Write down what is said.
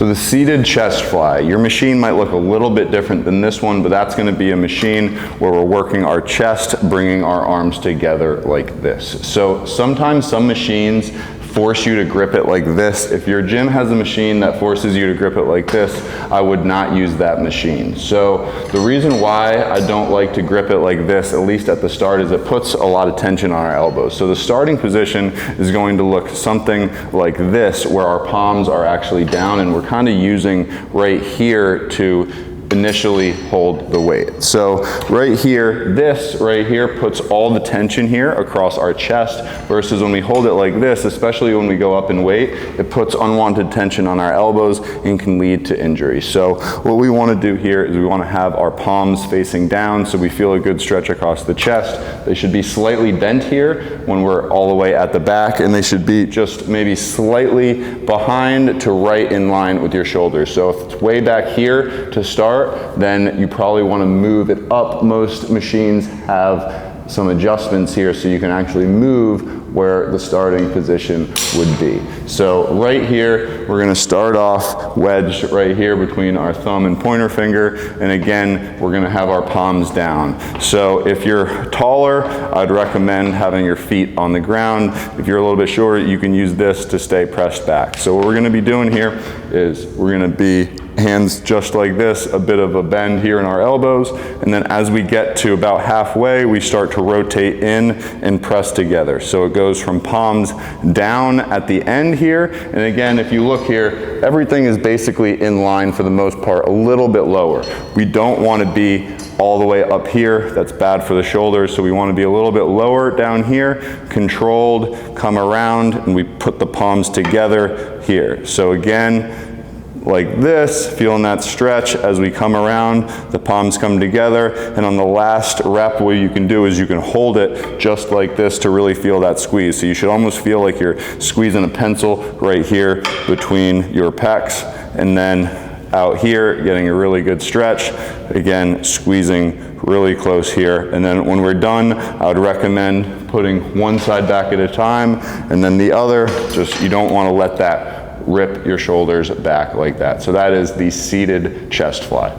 So the seated chest fly, your machine might look a little bit different than this one, but that's going to be a machine where we're working our chest, bringing our arms together like this. So sometimes some machines force you to grip it like this. If your gym has a machine that forces you to grip it like this, I would not use that machine. So the reason why I don't like to grip it like this, at least at the start, is it puts a lot of tension on our elbows. So the starting position is going to look something like this, where our palms are actually down and we're kind of using right here to initially hold the weight. So right here, this right here puts all the tension here across our chest, versus when we hold it like this, especially when we go up in weight, it puts unwanted tension on our elbows and can lead to injury. So what we want to do here is we want to have our palms facing down so we feel a good stretch across the chest. They should be slightly bent here when we're all the way at the back, and they should be just maybe slightly behind to right in line with your shoulders. So if it's way back here to start, then you probably want to move it up. Most machines have some adjustments here so you can actually move where the starting position would be. So right here, we're going to start off wedged right here between our thumb and pointer finger, and again, we're going to have our palms down. So if you're taller, I'd recommend having your feet on the ground. If you're a little bit shorter, you can use this to stay pressed back. So what we're going to be doing here is we're going to be hands just like this, a bit of a bend here in our elbows, and then as we get to about halfway, we start to rotate in and press together. So it goes from palms down at the end here, and again, if you look here, everything is basically in line for the most part, a little bit lower. We don't want to be all the way up here, that's bad for the shoulders, so we want to be a little bit lower down here, controlled, come around, and we put the palms together here. So again, like this, feeling that stretch as we come around, the palms come together, and on the last rep, what you can do is you can hold it just like this to really feel that squeeze. So you should almost feel like you're squeezing a pencil right here between your pecs, and then out here, getting a really good stretch, again, squeezing really close here. And then when we're done, I would recommend putting one side back at a time, and then the other, just you don't want to let that rip your shoulders back like that. So that is the seated chest fly.